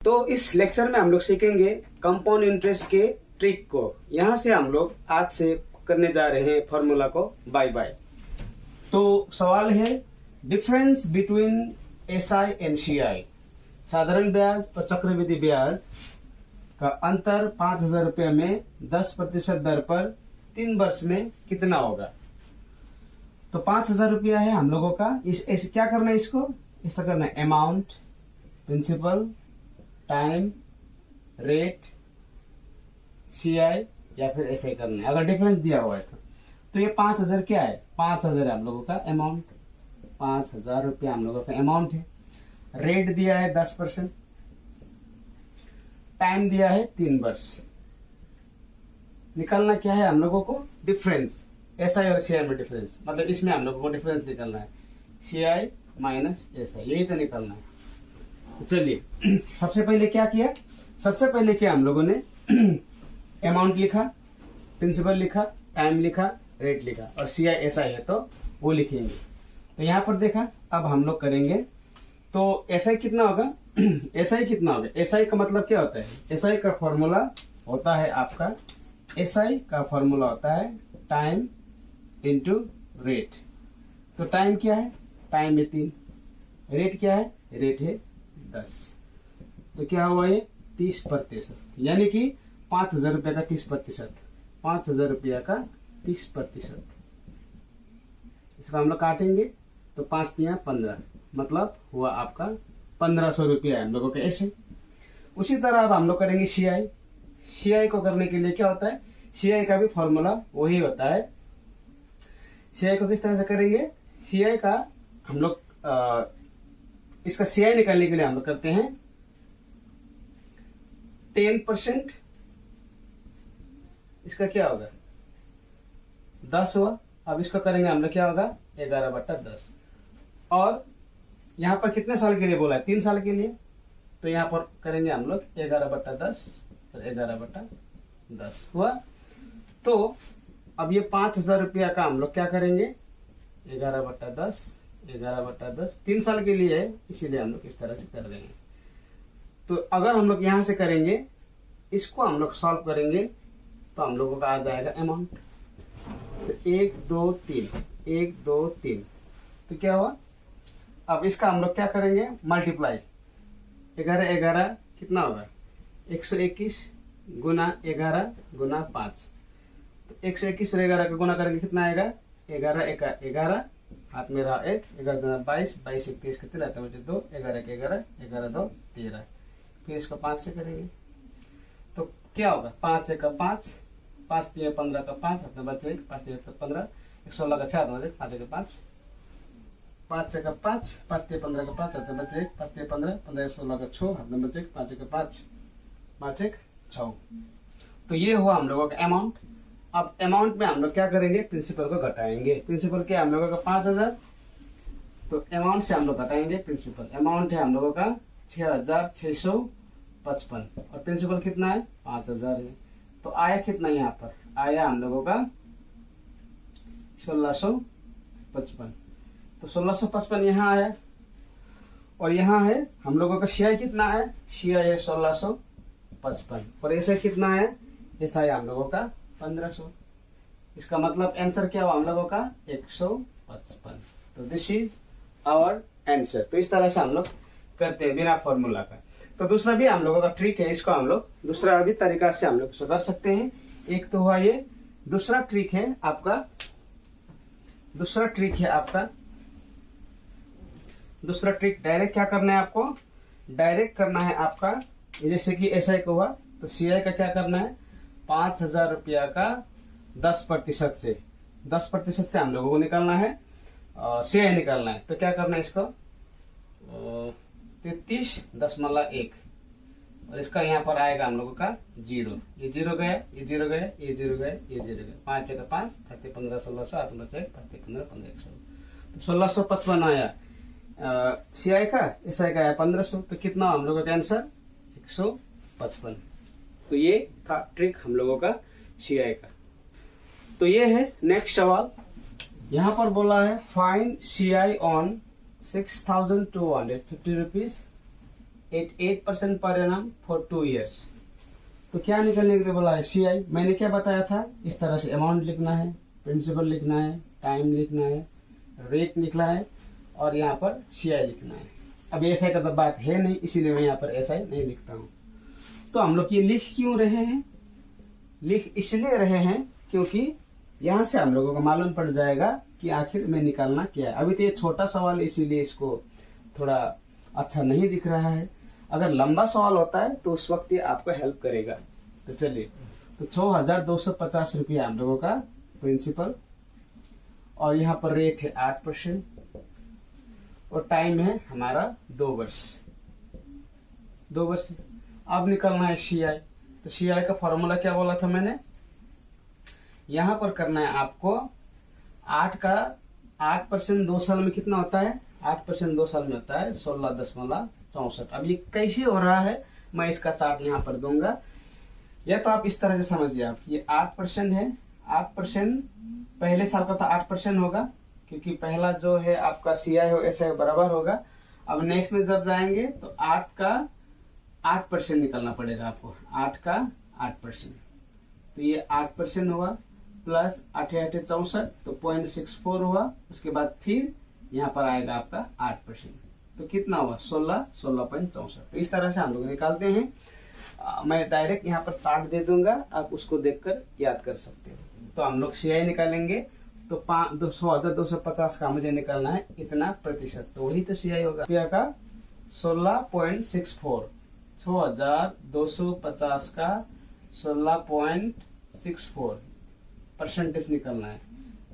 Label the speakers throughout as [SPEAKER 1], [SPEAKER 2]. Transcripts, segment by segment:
[SPEAKER 1] तो इस लेक्चर में हम लोग सीखेंगे कंपाउंड इंटरेस्ट के ट्रिक को। यहाँ से हम लोग आज से करने जा रहे हैं फॉर्मूला को बाय बाय। तो सवाल है difference between SI and CI, साधारण ब्याज और चक्रवृद्धि ब्याज का अंतर 5,000 रुपये में 10% दर पर 3 वर्ष में कितना होगा। तो 5,000 रुपया है हम लोगों का। क्या करना है, इसको ऐसा करना है, amount, principal, time, rate, CI या फिर ऐसे करना है। अगर डिफरेंस दिया हुआ है तो ये 5,000 क्या है, 5,000 है हम लोगों का अमाउंट, 5,000 रुपया हम लोगों का अमाउंट है। रेट दिया है 10%, टाइम दिया है 3 वर्ष। निकालना क्या है हम लोगों को, डिफरेंस, एसआई और सीआई में डिफरेंस, मतलब इसमें हम लोगों को डिफरेंस निकालना है, सीआई माइनस एसआई, यही तो निकालना है। तो चलिए सबसे पहले क्या किया, सबसे पहले क्या हम लोगों ने अमाउंट लिखा, प्रिंसिपल लिखा, टाइम लिखा, रेट लिखा और सीआई एसआई है तो वो लिखेंगे। तो यहाँ पर देखा, अब हम लोग करेंगे। तो एसआई कितना होगा, एसआई कितना होगा, एसआई का मतलब क्या होता है, एसआई का फॉर्मूला होता है आपका, एसआई का फॉर्मूला होता है टाइम इंटू रेट। तो टाइम क्या है, टाइम है 3, रेट क्या है, रेट है 10। तो क्या हुआ ये 30%, यानी कि 5,000 रुपया का 30%, 5,000 रुपया का 30%। इसको हम लोग काटेंगे तो 5 तिया 15, मतलब हुआ आपका 1,500 रुपया हम लोगों का ऐसे। उसी तरह अब हम लोग करेंगे सीआई। सीआई को करने के लिए क्या होता है, सीआई का भी फॉर्मूला वही होता है। सीआई को किस तरह से करेंगे, सीआई का हम लोग इसका सीआई निकालने के लिए हम लोग करते हैं 10%, इसका क्या होगा 10 हुआ। अब इसका करेंगे हम लोग, क्या होगा 11/10। और यहाँ पर कितने साल के लिए बोला है, 3 साल के लिए। तो यहाँ पर करेंगे हम लोग 11/10 और 11/10 हुआ। तो अब ये 5,000 रुपया का हम लोग क्या करेंगे, 11/10, 11/10 3 साल के लिए है, इसीलिए हम लोग इस तरह से कर रहे हैं। तो अगर हम लोग यहाँ से करेंगे, इसको हम लोग सॉल्व करेंगे तो हम लोगों का आ जाएगा अमाउंट। तो 1 2 3, 1 2 3, तो क्या हुआ। अब इसका हम लोग क्या करेंगे, मल्टीप्लाई, 11 11 कितना होगा 121 गुना 11 गुना 5। तो 121 और 11 का गुना करेंगे कितना आएगा, 11 1 11, हाथ में रहा 1, 11 दूना 22, 22 1 23 कितने रहता है मुझे 2, 11 1 11, 11 2 13। फिर इसको 5 से करेंगे तो क्या होगा, 5 1 5, 5 3 15 का 5, हाथ में बचे 5 3 15, 16 का 6, 5 1 5, 5 1 5, 5 3 15 का 5, हाथ में बचे 5 3 15, 15 16 का 6, हाथ में बचे 5 1 5, 5 1 6। तो ये हुआ हम लोगों का अमाउंट। अब अमाउंट में हम लोग क्या करेंगे, प्रिंसिपल को घटाएंगे। प्रिंसिपल क्या हम लोगों का 5,000, तो अमाउंट से हम लोग घटाएंगे प्रिंसिपल। अमाउंट है हम लोगों का 6,655 और प्रिंसिपल कितना है 5,000 है। तो आया कितना, यहाँ पर आया हम लोगों का 1,655। तो 1,655 यहाँ आया और यहाँ है हम लोगों का सीआई कितना है, सीआई है 1,655 और ऐसा कितना है, ऐसा है हम लोगों का 1,500। इसका मतलब आंसर क्या हुआ हम लोगों का 155। तो दिस इज आवर आंसर। तो इस तरह से हम लोग करते हैं बिना फॉर्मूला का। तो दूसरा भी हम लोगों का ट्रिक है, इसको हम लोग दूसरा भी तरीका से हम लोग इसको कर सकते हैं। एक तो हुआ ये, दूसरा ट्रिक है आपका, दूसरा ट्रिक है आपका, दूसरा ट्रिक डायरेक्ट क्या करना है आपको, डायरेक्ट करना है आपका, जैसे कि एसआई को हुआ तो सीआई का क्या करना है, 5,000 रुपया का 10% से, 10% से हम लोगों को निकालना है, सीआई निकालना है। तो क्या करना है इसको 33.1 और इसका यहाँ पर आएगा हम लोगों का 0, ये 0 गया, ये 0 गया, ये 0 गया, ये 0 गया, 5 1 5, 30 15 1600, 8 बचे 5 15 15 100। तो 1,655 आया सीआई का, एसआई का आया 1,500। तो कितना हम लोगों का आंसर 155। तो ये था ट्रिक हम लोगों का सीआई का। तो ये है नेक्स्ट सवाल। यहाँ पर बोला है फाइंड सीआई ऑन 6,250 रुपीज 8% पर एनम फॉर 2 ईयर्स। तो क्या निकलने के लिए बोला है? CI। मैंने क्या बताया था? इस तरह से अमाउंट लिखना है, प्रिंसिपल लिखना है, टाइम लिखना है, रेट लिखना है और यहाँ पर CI लिखना है। अब SI का तो बात है नहीं, इसीलिए मैं यहाँ पर SI नहीं लिखता हूँ। तो हम लोग ये लिख क्यों रहे हैं? लिख इसलिए रहे हैं क्योंकि यहाँ से हम लोगों को मालूम पड़ जाएगा कि आखिर में निकालना क्या है। अभी तो ये छोटा सवाल, इसीलिए इसको थोड़ा अच्छा नहीं दिख रहा है। अगर लंबा सवाल होता है तो उस वक्त ये आपको हेल्प करेगा। तो चलिए, तो 6250 रुपया हम लोगों का प्रिंसिपल, और यहाँ पर रेट है 8% और टाइम है हमारा 2 वर्ष। 2 वर्ष। अब निकलना है CI। तो CI का फॉर्मूला क्या बोला था मैंने? यहाँ पर करना है आपको 8% 2 साल में कितना होता है? 8% 2 साल में होता है 16.64। अब ये कैसे हो रहा है, मैं इसका चार्ट यहाँ पर दूंगा, या तो आप इस तरह से समझिए। आप ये 8% है, 8% पहले साल का तो 8% होगा, क्योंकि पहला जो है आपका CI हो SI बराबर होगा। अब नेक्स्ट में जब जाएंगे तो 8 का 8% निकलना पड़ेगा आपको, 8 का 8%। तो ये 8% हुआ प्लस 8 8 64, तो 0.64 हुआ। उसके बाद फिर यहाँ पर आएगा आपका 8%, तो कितना हुआ? 16.64। तो इस तरह से हम लोग निकालते हैं। मैं डायरेक्ट यहाँ पर चार्ट दे दूंगा, आप उसको देखकर याद कर सकते हो। तो हम लोग CI निकालेंगे, तो 6250 का मुझे निकालना है इतना प्रतिशत, तो वही तो CI होगा। रुपया का 16.64, 6250 का 16.64 परसेंटेज निकलना है।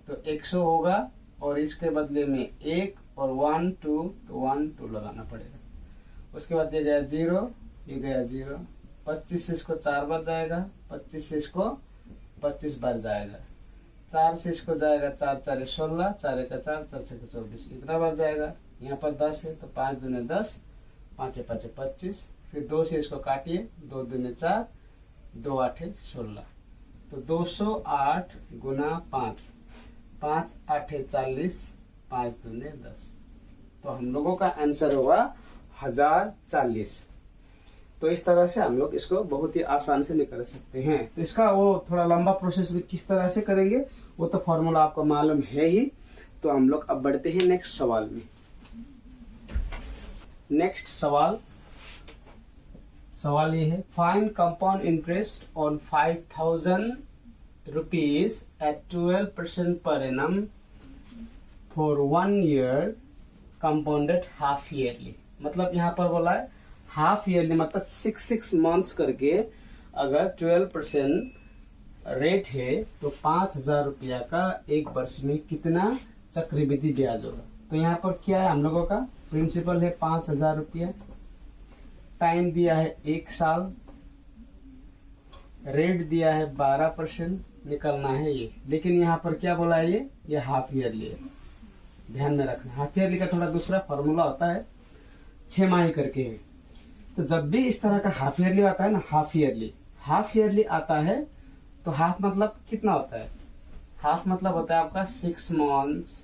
[SPEAKER 1] तो 100 होगा और इसके बदले में 1 और 1 2, तो 1 2 लगाना पड़ेगा। उसके बाद ये गया 0, ये गया 0। 25 से इसको 4 बार जाएगा, 25 से इसको 25 बार जाएगा, 4 से इसको जाएगा 4 4 16, 4 1 4, 4 6 24, इतना बार जाएगा। यहाँ पर 10 है तो 5 दूने 10, 5 5 25। फिर 2 से इसको काटिए, 2 दूने 4, 2 8 16। तो 208 गुना 5, 5 8 40, 5 दूने 10। तो हम लोगों का आंसर होगा 1040। तो इस तरह से हम लोग इसको बहुत ही आसान से निकाल सकते हैं। तो इसका वो थोड़ा लंबा प्रोसेस भी किस तरह से करेंगे वो तो फॉर्मूला आपको मालूम है ही। तो हम लोग अब बढ़ते हैं नेक्स्ट सवाल में। नेक्स्ट सवाल ये है, find compound interest on 5000 rupees at 12% per annum for 1 year compounded half yearly. मतलब यहाँ पर बोला है हाफ ईयरली, मतलब 6 मंथ्स करके अगर 12% रेट है तो 5000 रुपया का 1 वर्ष में कितना चक्रवृद्धि ब्याज होगा। तो यहाँ पर क्या है हम लोगों का? प्रिंसिपल है 5000 रुपया, टाइम दिया है 1 साल, रेट दिया है 12%, निकलना है ये। लेकिन यहाँ पर क्या बोला है? ये हाफ ईयरली है, ध्यान में रखना। हाफ ईयरली का थोड़ा दूसरा फॉर्मूला होता है, 6 माही करके है। तो जब भी इस तरह का हाफ ईयरली आता है ना, हाफ ईयरली आता है, तो हाफ मतलब कितना होता है? हाफ मतलब होता है आपका 6 मंथ्स,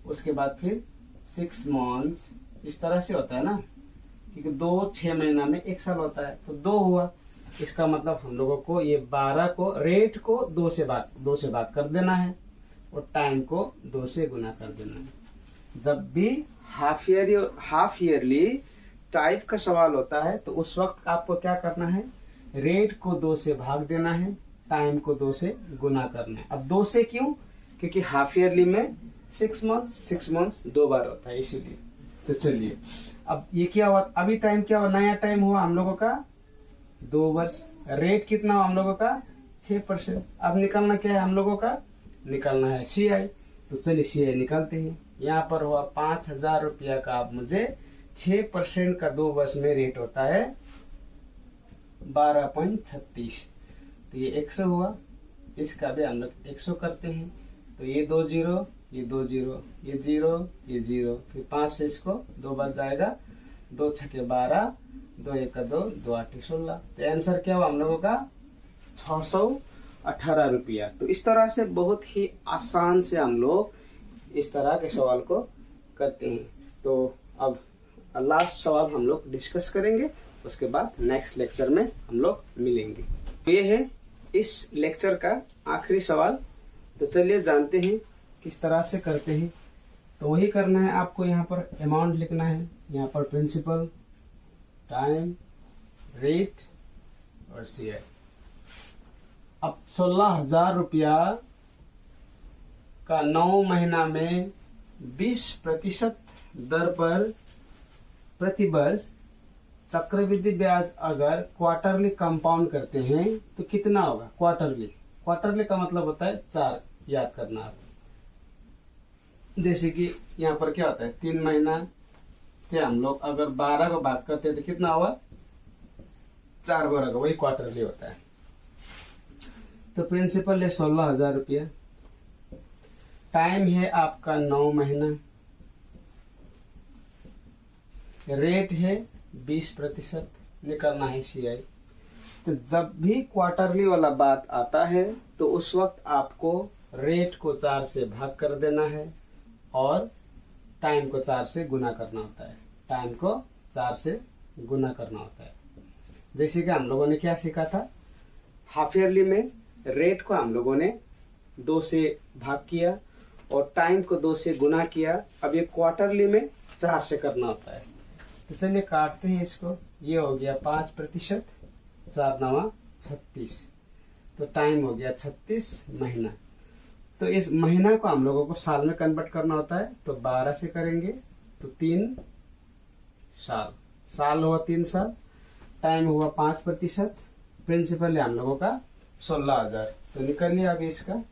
[SPEAKER 1] उसके बाद फिर 6 मंथ्स, इस तरह से होता है ना, क्योंकि 2 6 महीना में 1 साल होता है, तो 2 हुआ। इसका मतलब हम लोगों को ये 12 को रेट को 2 से भाग कर देना है और टाइम को 2 से गुना कर देना है। जब भी हाफ ईयरली टाइप का सवाल होता है तो उस वक्त आपको क्या करना है? रेट को 2 से भाग देना है, टाइम को 2 से गुना करना है। अब 2 से क्यों? क्योंकि हाफ ईयरली में 6 मंथ्स 2 बार होता है, इसीलिए। तो चलिए, अब ये क्या हुआ? अभी टाइम क्या हुआ? नया टाइम हुआ हम लोगों का 2 वर्ष। रेट कितना हुआ हम लोगों का? 6%। अब निकलना क्या है हम लोगों का? निकलना है CI। तो चलिए CI निकालते हैं। यहाँ पर हुआ 5000 रुपया का, अब मुझे 6% का 2 वर्ष में रेट होता है 12.36। तो ये 100 हुआ, इसका भी हम लोग 100 करते हैं। तो ये 2 0, ये 2 0, ये 0, ये 0, फिर 5 से इसको 2 बार जाएगा, 2 6 12, 2 1 2, 2 8 16। तो आंसर क्या हुआ हम लोगों का? 618 रुपया। तो इस तरह से बहुत ही आसान से हम लोग इस तरह के सवाल को करते हैं। तो अब और लास्ट सवाल हम लोग डिस्कस करेंगे, उसके बाद नेक्स्ट लेक्चर में हम लोग मिलेंगे। तो ये है इस लेक्चर का आखिरी सवाल। तो चलिए जानते हैं किस तरह से करते हैं। तो वही करना है आपको, यहाँ पर अमाउंट लिखना है, यहाँ पर प्रिंसिपल, टाइम, रेट और शेयर। अब 16,000 रुपया का 9 महीना में 20% दर पर प्रति वर्ष चक्रवृद्धि ब्याज अगर क्वार्टरली कंपाउंड करते हैं तो कितना होगा? क्वार्टरली, क्वार्टरली का मतलब होता है 4, याद करना आप। जैसे कि यहाँ पर क्या होता है, 3 महीना से हम लोग अगर 12 को भाग करते हैं तो कितना होगा? 4 12 का, वही क्वार्टरली होता है। तो प्रिंसिपल है 16,000 रुपया, टाइम है आपका 9 महीना, रेट है 20%, निकलना है CI। तो जब भी क्वार्टरली वाला बात आता है तो उस वक्त आपको रेट को 4 से भाग कर देना है और टाइम को 4 से गुना करना होता है। टाइम को 4 से गुना करना होता है। जैसे कि हम लोगों ने क्या सीखा था, हाफ ईयरली में रेट को हम लोगों ने 2 से भाग किया और टाइम को 2 से गुना किया। अब ये क्वार्टरली में 4 से करना होता है। तो चलिए काटते हैं इसको। ये हो गया 5%, 4 9 36, तो टाइम हो गया 36 महीना। तो इस महीना को हम लोगों को साल में कन्वर्ट करना होता है, तो 12 से करेंगे तो 3 साल, साल हुआ 3 साल, टाइम हुआ 5%, प्रिंसिपल है हम लोगों का 16,000। तो निकल लिया। अभी इसका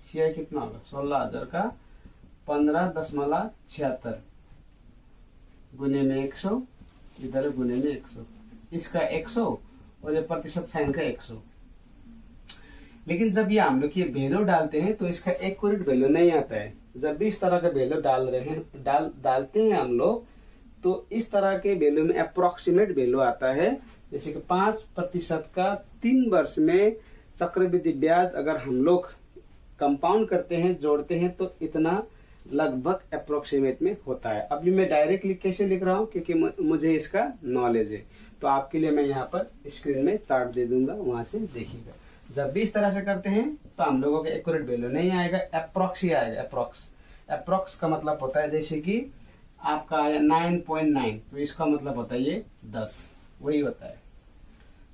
[SPEAKER 1] CI कितना होगा? 16,000 का 15.76 गुने में 100, इधर गुने में 100, इसका 100 और ये प्रतिशत साइन का 100। लेकिन जब ये हम लोग ये वैल्यू डालते हैं तो इसका एक्यूरेट वैल्यू नहीं आता है। जब भी इस तरह का वैल्यू डाल रहे हैं डालते हैं हम लोग, तो इस तरह के वैल्यू में अप्रोक्सीमेट वैल्यू आता है। जैसे कि 5% का 3 वर्ष में चक्रवृद्धि ब्याज अगर हम लोग कंपाउंड करते हैं, जोड़ते हैं, तो इतना लगभग अप्रोक्सीमेट में होता है। अभी मैं डायरेक्टली कैसे लिख रहा हूँ, क्योंकि मुझे इसका नॉलेज है। तो आपके लिए मैं यहाँ पर स्क्रीन में चार्ट दे दूंगा, वहां से देखिएगा। जब भी इस तरह से करते हैं तो हम लोगों का एक्यूरेट वैल्यू नहीं आएगा, अप्रोक्स ही आएगा। अप्रोक्स का मतलब होता है, जैसे कि आपका आया 9.9, तो इसका मतलब होता है ये 10, वही होता है।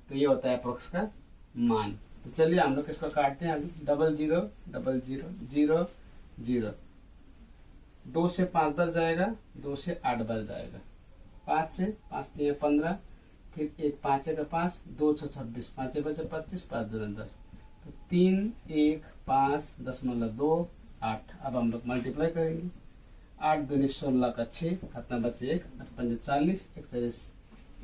[SPEAKER 1] तो ये होता है अप्रोक्स का मान। तो चलिए हम लोग इसको काटते हैं। अभी 0 0 0 0 0, 2 से 5 बढ़ जाएगा, 2 से 8 बढ़ जाएगा, 5 से 5 3 15, फिर 1 5 का 5, 2 26, 5 बचे 25, 5 2 10, तो 3 1 5 0.2 8। अब हम लोग मल्टीप्लाई करेंगे। 8 दूनी 16 का 6, हाथ में बचे 1, 8 5 40,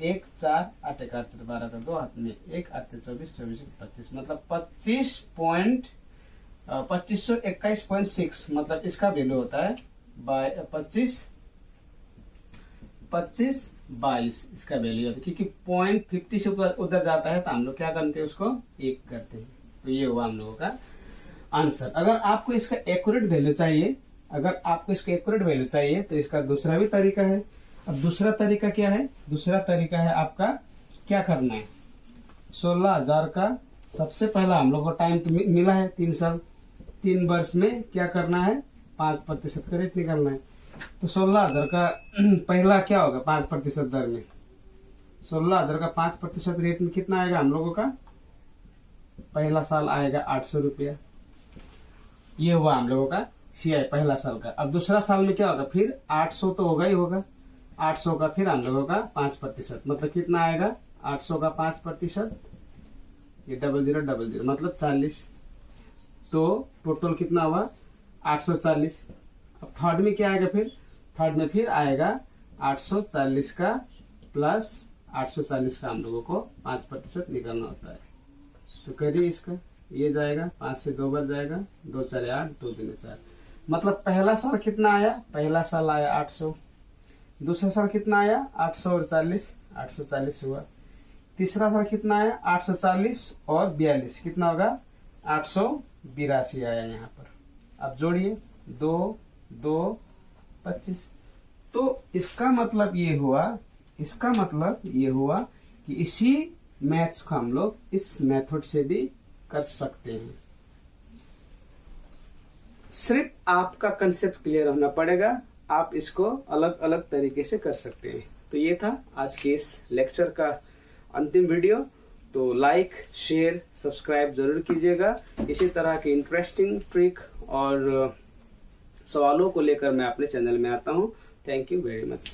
[SPEAKER 1] 1 4 8 1 8 12 का 2, हाथ में 1 8 24 24 25, मतलब 2521.6, मतलब इसका वैल्यू होता है 25 इसका वैल्यू होता है। क्योंकि 0.50 से उधर जाता है तो हम लोग क्या करते हैं, उसको 1 करते हैं। तो ये हुआ हम लोगों का आंसर। अगर आपको इसका एक्यूरेट वैल्यू चाहिए, तो इसका दूसरा भी तरीका है। अब दूसरा तरीका क्या है? दूसरा तरीका है आपका क्या करना है, 16,000 का सबसे पहला हम लोग को टाइम तो मिला है 3 साल, 3 वर्ष में क्या करना है, 5% का रेट निकालना है। तो 16,000 का पहला क्या होगा 5% दर में? 16,000 का 5% रेट में कितना आएगा हम लोगों का? पहला साल आएगा 800 रुपया। ये हुआ हम लोगों का CI पहला साल का। अब दूसरा साल में क्या होगा, फिर 800 तो होगा ही होगा, 800 का फिर हम लोगों का 5%, मतलब कितना आएगा, 800 का 5%, ये 0000 मतलब 40। तो टोटल कितना हुआ 840। अब थर्ड में क्या आएगा, फिर थर्ड में फिर आएगा 840 का प्लस 840 का हम लोगों को 5% निकालना होता है। तो करिए इसका, ये जाएगा 5 से 2 बार जाएगा, 2 4 8, 2 3 4, मतलब पहला साल कितना आया, पहला साल आया 800, दूसरा साल कितना आया 800 और 40, 840 हुआ। तीसरा साल कितना आया 840 और 42, कितना होगा 882 आया यहाँ पर। अब जोड़िए 2 2 25। तो इसका मतलब ये हुआ इसका मतलब ये हुआ कि इसी मैथ्स को हम लोग इस मेथड से भी कर सकते हैं। सिर्फ आपका कंसेप्ट क्लियर होना पड़ेगा, आप इसको अलग अलग तरीके से कर सकते हैं। तो ये था आज के इस लेक्चर का अंतिम वीडियो। तो लाइक, शेयर, सब्सक्राइब जरूर कीजिएगा। इसी तरह के इंटरेस्टिंग ट्रिक और सवालों को लेकर मैं अपने चैनल में आता हूँ। Thank you very much.